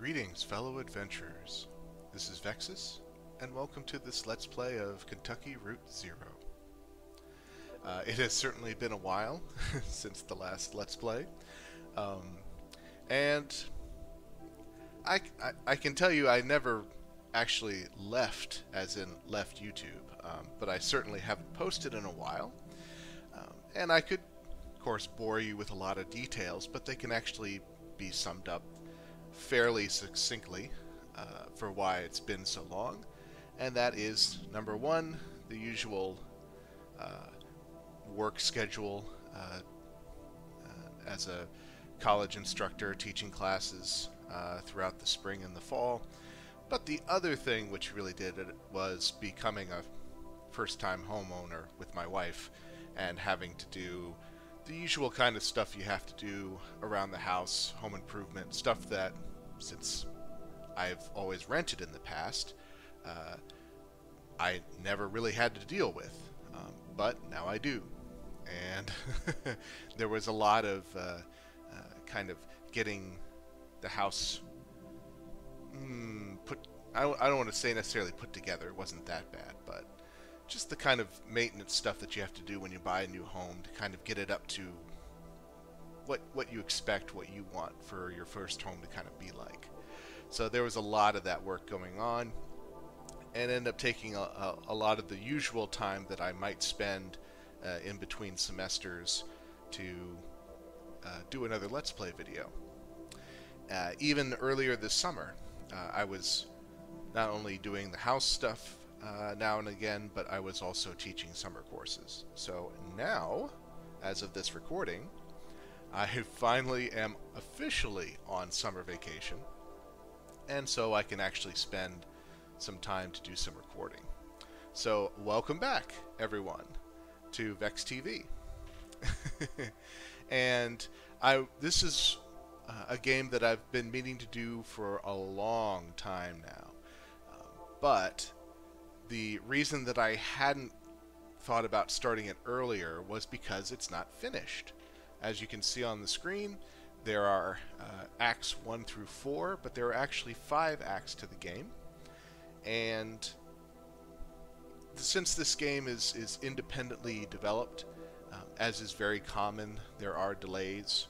Greetings, fellow adventurers. This is Vexus, and welcome to this Let's Play of Kentucky Route Zero. It has certainly been a while since the last Let's Play, and I can tell you I never actually left, as in left YouTube, but I certainly haven't posted in a while, and I could, of course, bore you with a lot of details, but they can actually be summed up fairly succinctly for why it's been so long, and that is, number one, the usual work schedule as a college instructor teaching classes throughout the spring and the fall. But the other thing which really did it was becoming a first-time homeowner with my wife and having to do the usual kind of stuff you have to do around the house, home improvement, stuff that, since I've always rented in the past, I never really had to deal with. But now I do. And there was a lot of kind of getting the house I don't want to say necessarily put together, it wasn't that bad, but just the kind of maintenance stuff that you have to do when you buy a new home to kind of get it up to what you expect, what you want for your first home to kind of be like. So there was a lot of that work going on, and ended up taking a lot of the usual time that I might spend in between semesters to do another Let's Play video. Even earlier this summer, I was not only doing the house stuff now and again, but I was also teaching summer courses. So now, as of this recording, I finally am officially on summer vacation, and so I can actually spend some time to do some recording. So welcome back, everyone, to Vex TV. And this is a game that I've been meaning to do for a long time now. But the reason that I hadn't thought about starting it earlier was because it's not finished. As you can see on the screen, there are acts 1 through 4, but there are actually 5 acts to the game. And since this game is independently developed, as is very common, there are delays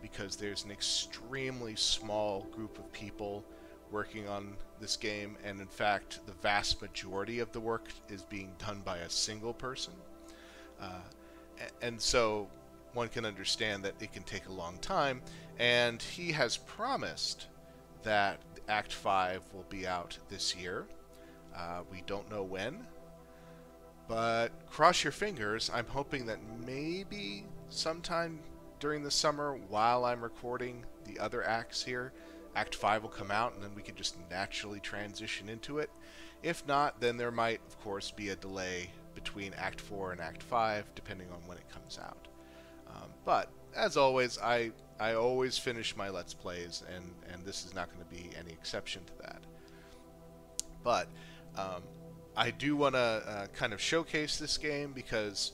because there's an extremely small group of people working on this game, and in fact the vast majority of the work is being done by a single person, and so one can understand that it can take a long time, and he has promised that Act 5 will be out this year. We don't know when, but cross your fingers. I'm hoping that maybe sometime during the summer, while I'm recording the other acts here, Act 5 will come out, and then we can just naturally transition into it. If not, then there might, of course, be a delay between Act 4 and Act 5, depending on when it comes out. But, as always, I always finish my Let's Plays, and this is not going to be any exception to that. But I do want to kind of showcase this game because,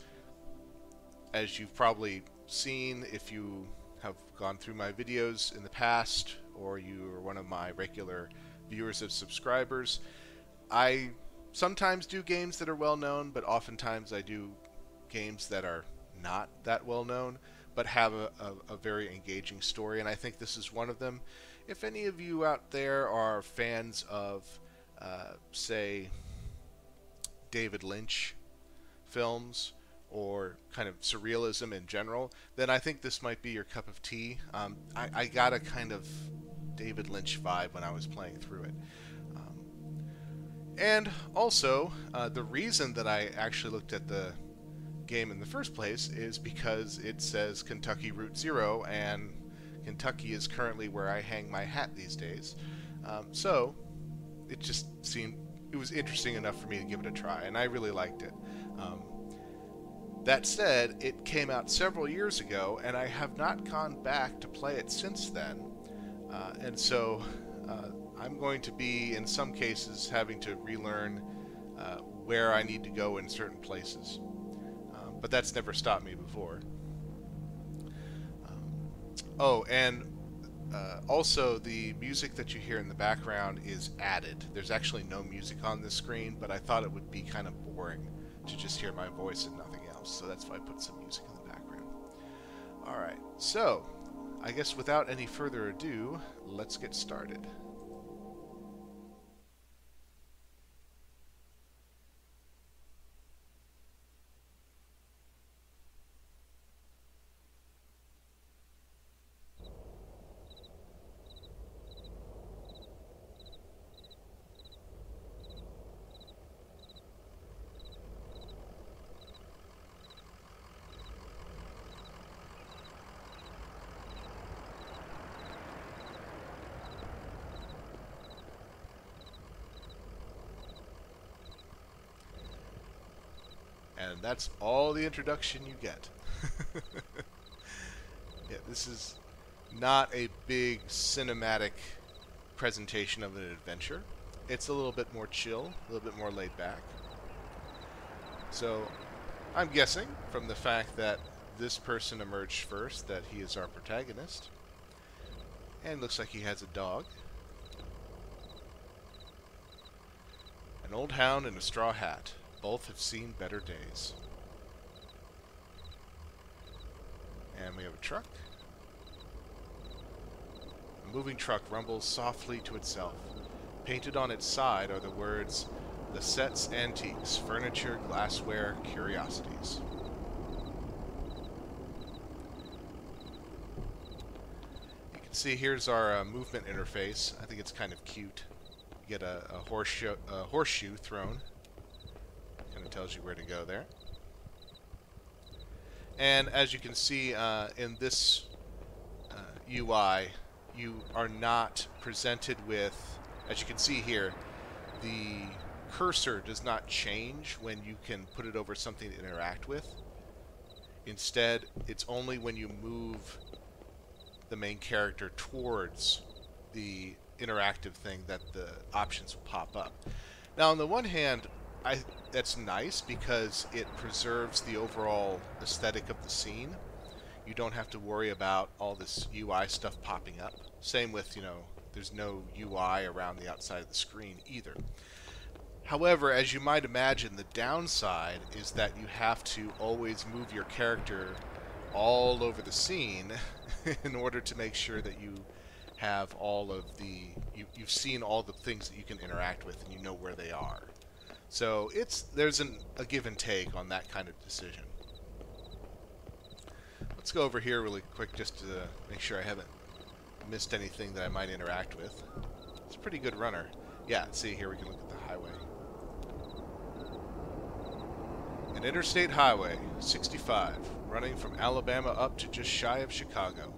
as you've probably seen if you have gone through my videos in the past, or you are one of my regular viewers and subscribers, I sometimes do games that are well known, but oftentimes I do games that are not that well known, but have a very engaging story, and I think this is one of them. If any of you out there are fans of, say, David Lynch films, or kind of surrealism in general, then I think this might be your cup of tea. I got a kind of David Lynch vibe when I was playing through it. And also, the reason that I actually looked at the game in the first place is because it says Kentucky Route Zero, and Kentucky is currently where I hang my hat these days. So it just seemed it was interesting enough for me to give it a try, and I really liked it. That said, it came out several years ago, and I have not gone back to play it since then. And so I'm going to be, in some cases, having to relearn where I need to go in certain places. But that's never stopped me before. Oh, and Also, the music that you hear in the background is added. There's actually no music on this screen, but I thought it would be kind of boring to just hear my voice and nothing else, so that's why I put some music in the background. Alright, so I guess without any further ado, let's get started. And that's all the introduction you get. Yeah, this is not a big cinematic presentation of an adventure. It's a little bit more chill, a little bit more laid back. So, I'm guessing, from the fact that this person emerged first, that he is our protagonist. And looks like he has a dog. An old hound and a straw hat. Both have seen better days. And we have a truck. A moving truck rumbles softly to itself. Painted on its side are the words, "Lissette's Antiques, Furniture, Glassware, Curiosities." You can see here's our movement interface. I think it's kind of cute. You get a horseshoe thrown. Kind of tells you where to go there. And as you can see in this UI, you are not presented with, as you can see here, the cursor does not change when you can put it over something to interact with. Instead, it's only when you move the main character towards the interactive thing that the options will pop up. Now, on the one hand, that's nice because it preserves the overall aesthetic of the scene. You don't have to worry about all this UI stuff popping up. Same with, there's no UI around the outside of the screen either. However, as you might imagine, the downside is that you have to always move your character all over the scene in order to make sure that you have all of you've seen all the things that you can interact with and you know where they are. So there's a give and take on that kind of decision. Let's go over here really quick just to make sure I haven't missed anything that I might interact with. It's a pretty good runner. Yeah, see here we can look at the highway. An interstate highway, 65, running from Alabama up to just shy of Chicago.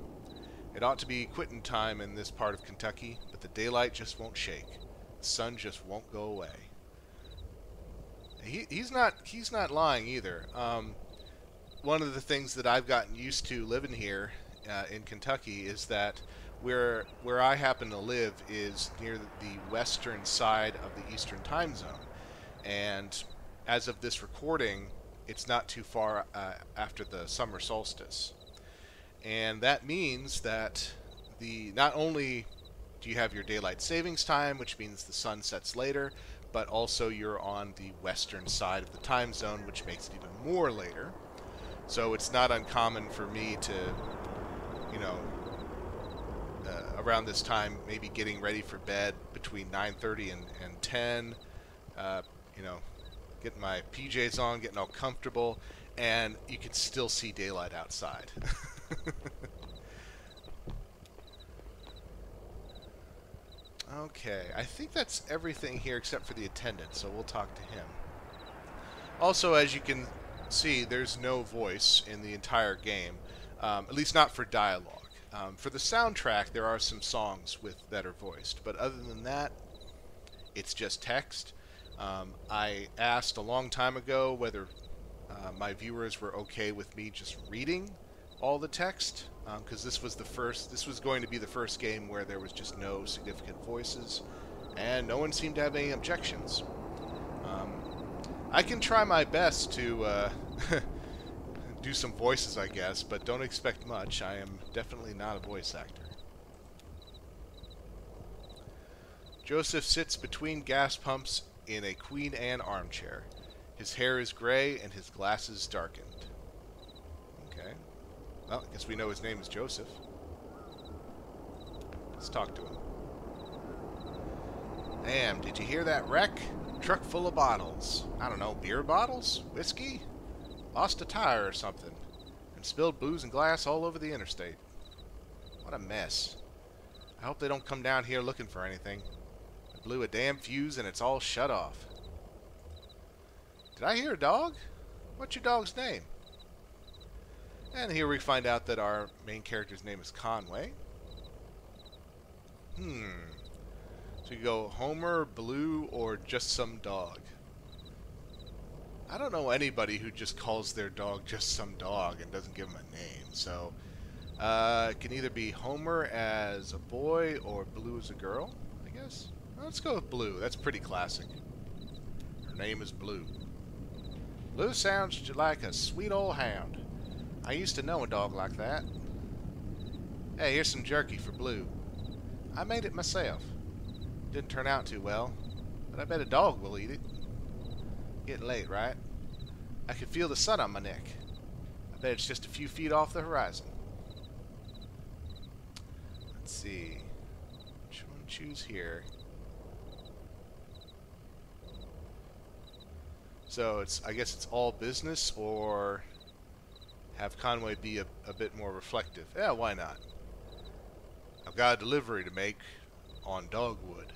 It ought to be quitting time in this part of Kentucky, but the daylight just won't shake. The sun just won't go away. He's not lying either. One of the things that I've gotten used to living here in Kentucky is that where I happen to live is near the western side of the Eastern time zone, and as of this recording, it's not too far after the summer solstice, and that means that not only do you have your daylight savings time, which means the sun sets later, but also you're on the western side of the time zone, which makes it even more later. So it's not uncommon for me to, around this time, maybe getting ready for bed between 9:30 and 10, getting my PJs on, getting all comfortable, and you can still see daylight outside. Okay, I think that's everything here except for the attendant, so we'll talk to him. Also, as you can see, there's no voice in the entire game, at least not for dialogue. For the soundtrack, there are some songs that are voiced, but other than that, it's just text. I asked a long time ago whether my viewers were okay with me just reading all the text, because this was going to be the first game where there was just no significant voices, and no one seemed to have any objections. I can try my best to do some voices, I guess, but don't expect much. I am definitely not a voice actor. Joseph sits between gas pumps in a Queen Anne armchair. His hair is gray and his glasses darkened. Okay. Well, I guess we know his name is Joseph. Let's talk to him. Damn, did you hear that wreck? Truck full of bottles. I don't know, beer bottles? Whiskey? Lost a tire or something. And spilled booze and glass all over the interstate. What a mess. I hope they don't come down here looking for anything. I blew a damn fuse and it's all shut off. Did I hear a dog? What's your dog's name? And here we find out that our main character's name is Conway. So you go Homer, Blue, or just some dog. I don't know anybody who just calls their dog just some dog and doesn't give him a name. So it can either be Homer as a boy or Blue as a girl, I guess. Well, let's go with Blue. That's pretty classic. Her name is Blue. Blue sounds like a sweet old hound. I used to know a dog like that. Hey, here's some jerky for Blue. I made it myself. Didn't turn out too well, but I bet a dog will eat it. Getting late, right? I can feel the sun on my neck. I bet it's just a few feet off the horizon. Let's see. Which one to choose here? So it's, I guess it's all business, or have Conway be a bit more reflective. Yeah, why not? I've got a delivery to make on dogwood,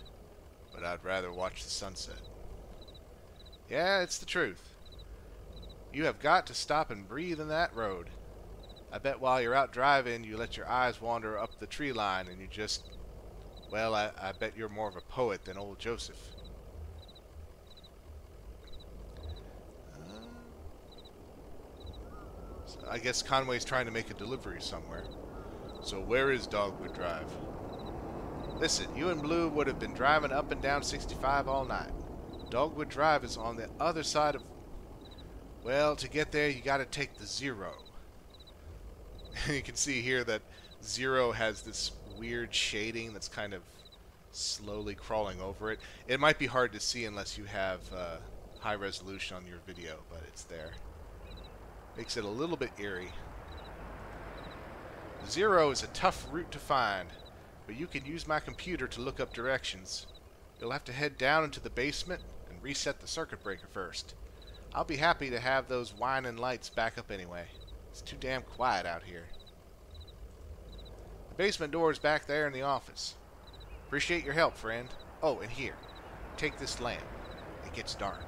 but I'd rather watch the sunset. Yeah, it's the truth. You have got to stop and breathe in that road. I bet while you're out driving, you let your eyes wander up the tree line and you just... Well, I bet you're more of a poet than old Joseph. So I guess Conway's trying to make a delivery somewhere. So where is Dogwood Drive? Listen, you and Blue would have been driving up and down 65 all night. Dogwood Drive is on the other side of... Well, to get there, you gotta take the 0. And you can see here that 0 has this weird shading that's kind of slowly crawling over it. It might be hard to see unless you have high resolution on your video, but it's there. Makes it a little bit eerie. 0 is a tough route to find, but you can use my computer to look up directions. You'll have to head down into the basement and reset the circuit breaker first. I'll be happy to have those whining lights back up anyway. It's too damn quiet out here. The basement door is back there in the office. Appreciate your help, friend. Oh, and here. Take this lamp. It gets dark.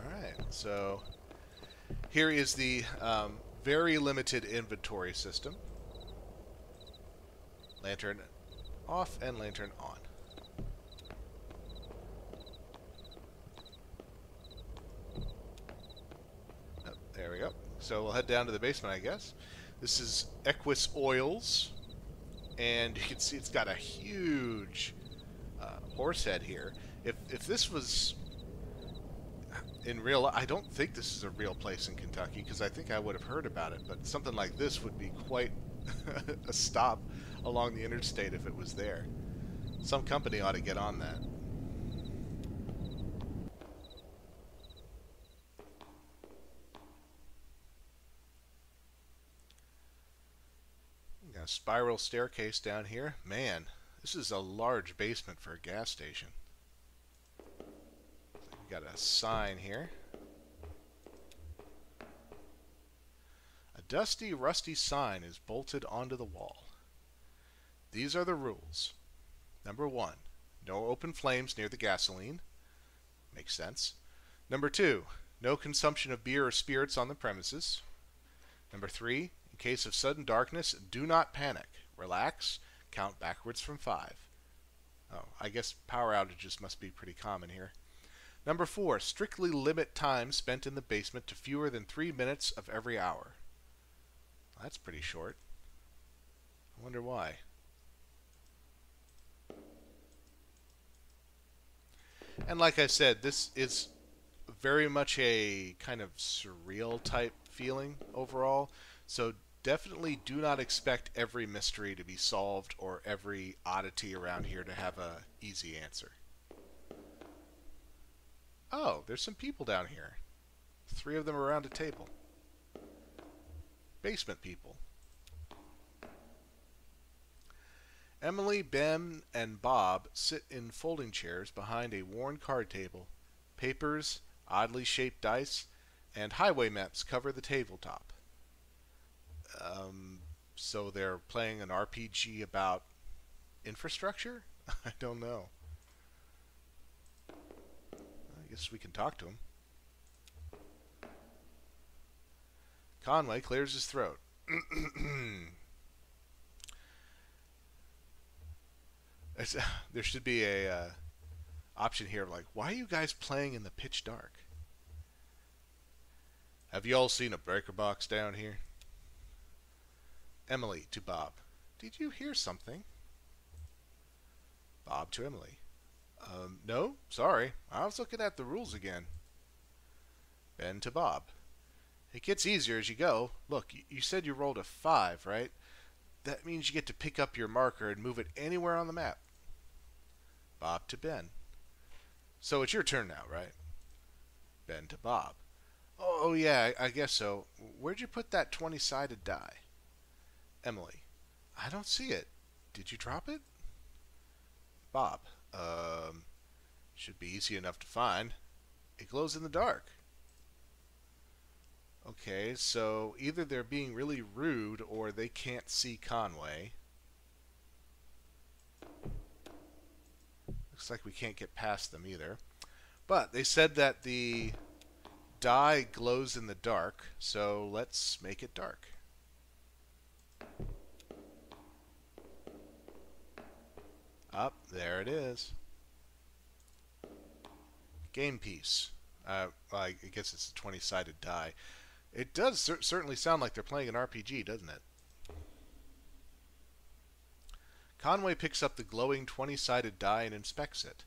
Alright, so here is the very limited inventory system. Lantern off and lantern on. Oh, there we go. So we'll head down to the basement, I guess. This is Equus Oils, and you can see it's got a huge horse head here. If this was in real, I don't think this is a real place in Kentucky, because I think I would have heard about it, but something like this would be quite a stop along the interstate if it was there. Some company ought to get on that. Got a spiral staircase down here. Man, this is a large basement for a gas station. We got a sign here. A dusty, rusty sign is bolted onto the wall. These are the rules. Number 1, no open flames near the gasoline. Makes sense. Number 2, no consumption of beer or spirits on the premises. Number 3, in case of sudden darkness, do not panic. Relax. Count backwards from 5. Oh, I guess power outages must be pretty common here. Number 4, strictly limit time spent in the basement to fewer than 3 minutes of every hour. Well, that's pretty short. I wonder why. And like I said, this is very much a kind of surreal type feeling overall. So definitely do not expect every mystery to be solved or every oddity around here to have a easy answer. Oh, there's some people down here. 3 of them around a table. Basement people. Emily, Ben, and Bob sit in folding chairs behind a worn card table. Papers, oddly shaped dice, and highway maps cover the tabletop. So they're playing an RPG about infrastructure? I don't know. I guess we can talk to him. Conway clears his throat. There should be a option here like, why are you guys playing in the pitch dark? Have you all seen a breaker box down here? Emily to Bob. Did you hear something? Bob to Emily. No, sorry. I was looking at the rules again. Ben to Bob. It gets easier as you go. Look, you said you rolled a 5, right? That means you get to pick up your marker and move it anywhere on the map. Bob to Ben. So it's your turn now, right? Ben to Bob. Oh yeah, I guess so. Where'd you put that 20-sided die? Emily. I don't see it. Did you drop it? Bob. Should be easy enough to find. It glows in the dark. Okay, so either they're being really rude or they can't see Conway. Looks like we can't get past them either. But they said that the die glows in the dark, so let's make it dark. Up, there it is. Game piece. I guess it's a 20-sided die. It does certainly sound like they're playing an RPG, doesn't it? Conway picks up the glowing 20-sided die and inspects it.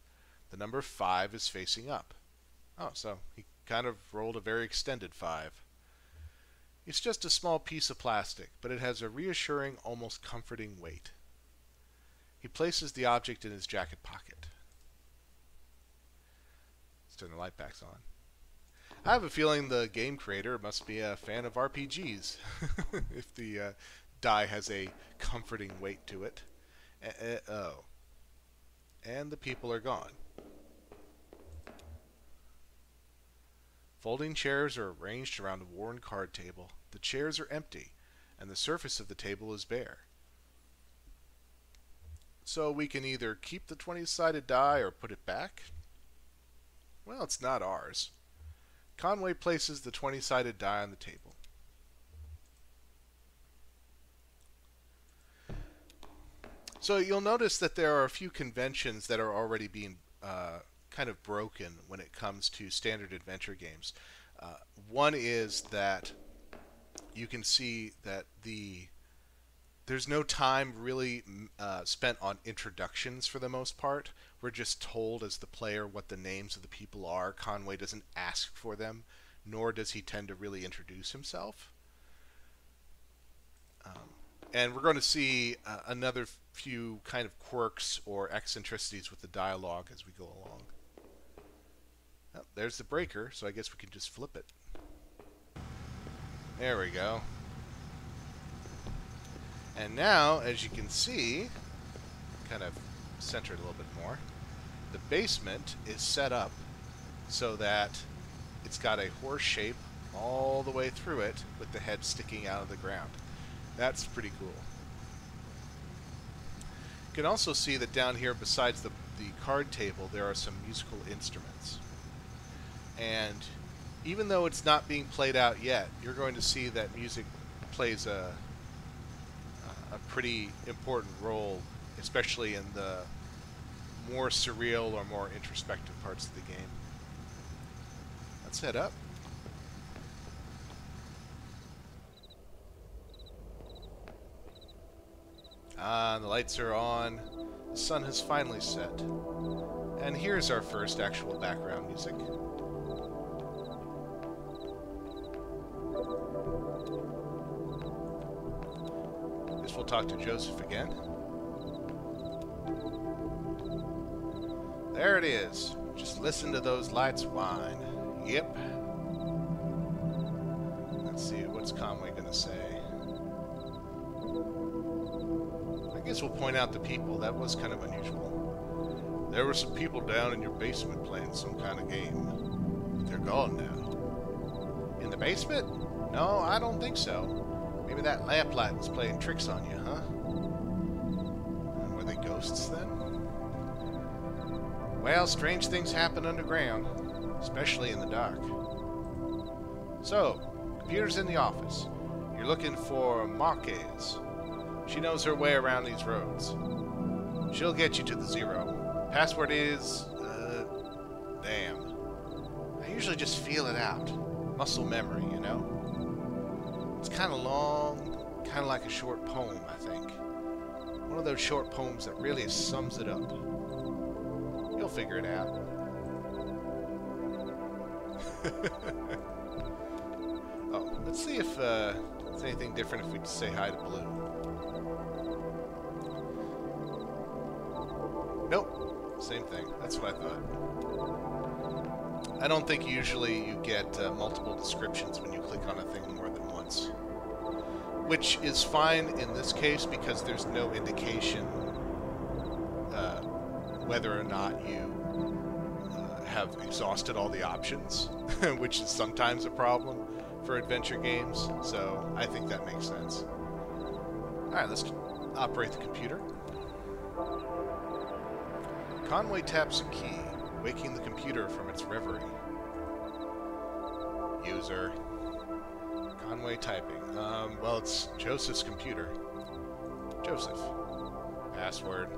The number 5 is facing up. Oh, so he kind of rolled a very extended 5. It's just a small piece of plastic, but it has a reassuring, almost comforting weight. He places the object in his jacket pocket. Let's turn the light back on. I have a feeling the game creator must be a fan of RPGs if the die has a comforting weight to it. Oh. And the people are gone. Folding chairs are arranged around a worn card table. The chairs are empty, and the surface of the table is bare. So we can either keep the 20-sided die or put it back. Well, it's not ours. Conway places the 20-sided die on the table. So you'll notice that there are a few conventions that are already being kind of broken when it comes to standard adventure games. One is that you can see that there's no time really spent on introductions for the most part. We're just told as the player what the names of the people are. Conway doesn't ask for them, nor does he tend to really introduce himself. And we're going to see another few kind of quirks or eccentricities with the dialogue as we go along. Oh, there's the breaker, so I guess we can just flip it. There we go. And now, as you can see, kind of center it a little bit more, the basement is set up so that it's got a horse shape all the way through it with the head sticking out of the ground. That's pretty cool. You can also see that down here, besides the card table, there are some musical instruments. And even though it's not being played out yet, you're going to see that music plays a pretty important role, especially in the more surreal or more introspective parts of the game. Let's head up. The lights are on. The sun has finally set. And here's our first actual background music. Guess we'll talk to Joseph again. There it is. Just listen to those lights whine. Yep. Let's see, what's Conway gonna say? I guess we'll point out the people. That was kind of unusual. There were some people down in your basement playing some kind of game. They're gone now. In the basement? No, I don't think so. Maybe that lamplight was playing tricks on you, huh? Were they ghosts then? Well, strange things happen underground, especially in the dark. So, computer's in the office. You're looking for Marquez. She knows her way around these roads. She'll get you to the 0. Password is... damn. I usually just feel it out. Muscle memory, you know? It's kind of long, kind of like a short poem, I think. One of those short poems that really sums it up. You'll figure it out. Oh, let's see if it's anything different if we say hi to Blue. Nope, same thing. That's what I thought. I don't think usually you get multiple descriptions when you click on a thing more than once. Which is fine in this case because there's no indication whether or not you have exhausted all the options, which is sometimes a problem for adventure games, so I think that makes sense. Alright, let's operate the computer. Conway taps a key, waking the computer from its reverie. User. Conway typing. Well, it's Joseph's computer. Joseph. Password.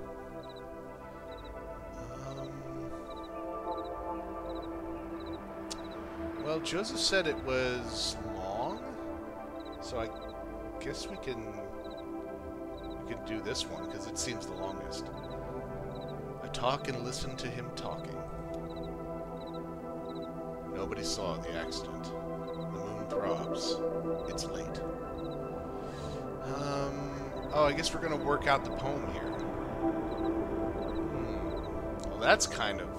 Well, Joseph said it was long, so I guess we can do this one, because it seems the longest. I talk and listen to him talking. Nobody saw the accident. The moon throbs. It's late. Oh, I guess we're going to work out the poem here. Well, that's kind of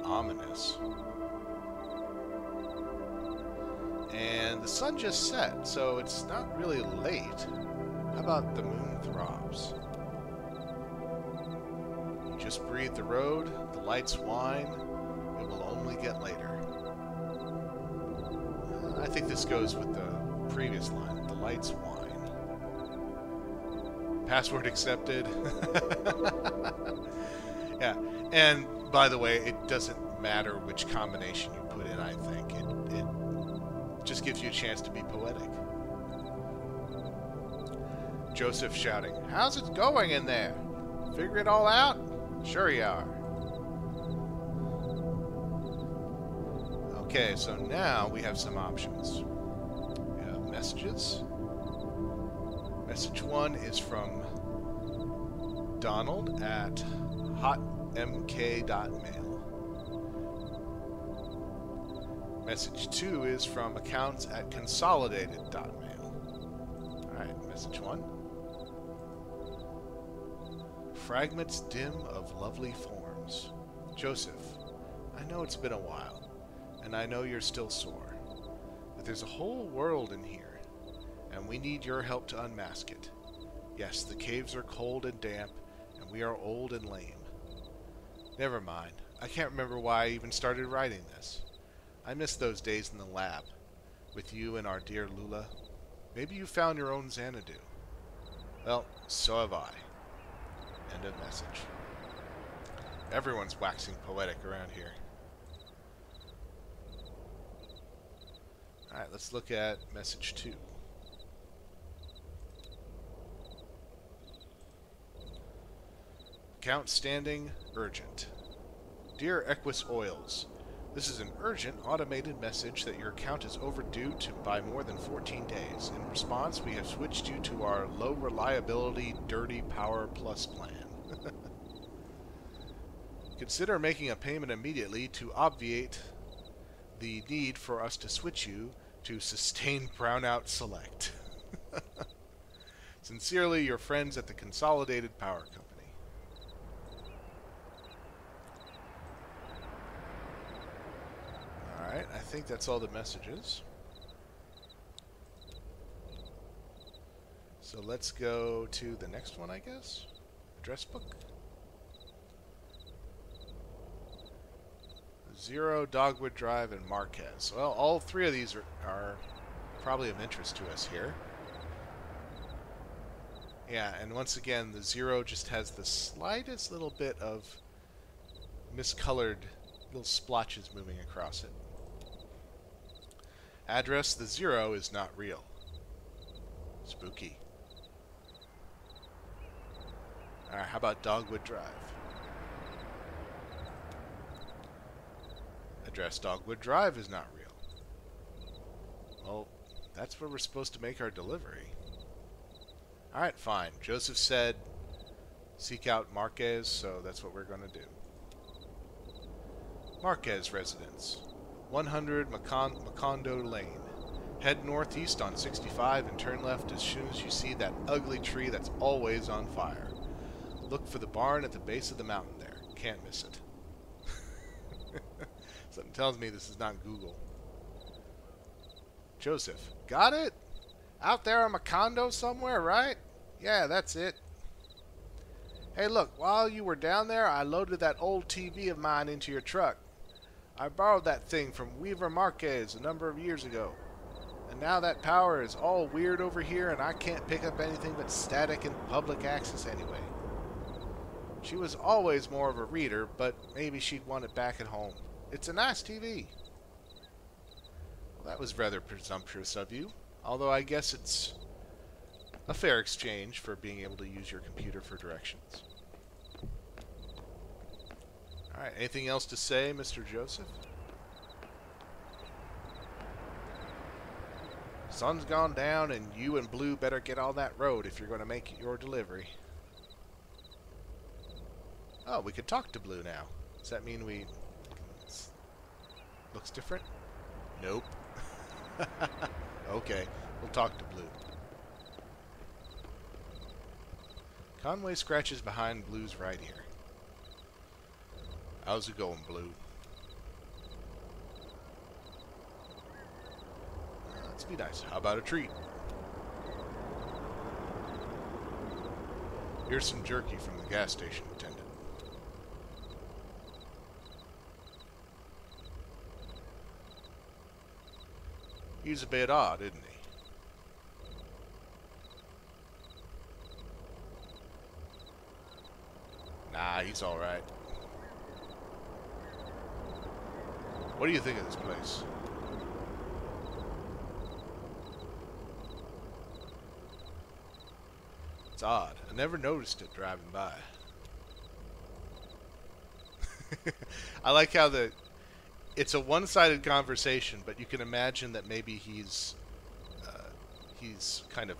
ominous. And the sun just set, so it's not really late. How about the moon throbs? You just breathe the road, the lights whine, it will only get later. I think this goes with the previous line, the lights whine. Password accepted. Yeah, and by the way, it doesn't matter which combination you put in, I think. It just gives you a chance to be poetic. Joseph shouting, "How's it going in there? Figure it all out? Sure you are." Okay, so now we have some options. We have messages. Message 1 is from Donald at hotmk.mail. Message 2 is from accounts at consolidated.mail. Alright, message 1. Fragments dim of lovely forms. Joseph, I know it's been a while, and I know you're still sore, but there's a whole world in here, and we need your help to unmask it. Yes, the caves are cold and damp, and we are old and lame. Never mind, I can't remember why I even started writing this. I miss those days in the lab, with you and our dear Lula. Maybe you found your own Xanadu. Well, so have I. End of message. Everyone's waxing poetic around here. Alright, let's look at message 2. Account standing, urgent. Dear Equus Oils, this is an urgent automated message that your account is overdue by more than 14 days. In response, we have switched you to our low reliability Dirty Power Plus plan. Consider making a payment immediately to obviate the need for us to switch you to Sustained Brownout Select. Sincerely, your friends at the Consolidated Power Company. Alright, I think that's all the messages. So let's go to the next one, I guess. Address book. 0, Dogwood Drive, and Marquez. Well, all three of these are probably of interest to us here. Yeah, and once again, the 0 just has the slightest little bit of miscolored little splotches moving across it. Address, the 0 is not real. Spooky. Alright, how about Dogwood Drive? Address, Dogwood Drive is not real. Well, that's where we're supposed to make our delivery. Alright, fine. Joseph said seek out Marquez, so that's what we're going to do. Marquez residence. 100 Macondo Lane. Head northeast on 65 and turn left as soon as you see that ugly tree that's always on fire. Look for the barn at the base of the mountain there. Can't miss it. Something tells me this is not Google. Joseph. Got it? Out there on Macondo somewhere, right? Yeah, that's it. Hey, look, while you were down there, I loaded that old TV of mine into your truck. I borrowed that thing from Weaver Marquez a number of years ago. And now that power is all weird over here and I can't pick up anything but static and public access anyway. She was always more of a reader, but maybe she'd want it back at home. It's a nice TV. Well, that was rather presumptuous of you, although I guess it's a fair exchange for being able to use your computer for directions. Alright, anything else to say, Mr. Joseph? Sun's gone down and you and Blue better get on that road if you're going to make your delivery. Oh, we could talk to Blue now. Does that mean we... Looks different? Nope. Okay, we'll talk to Blue. Conway scratches behind Blue's right ear. How's it going, Blue? Let's be nice. How about a treat? Here's some jerky from the gas station attendant. He's a bit odd, isn't he? Nah, he's alright. What do you think of this place? It's odd. I never noticed it driving by. I like how it's a one-sided conversation, but you can imagine that maybe he's kind of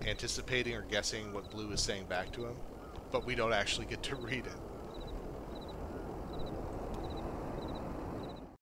anticipating or guessing what Blue is saying back to him, but we don't actually get to read it.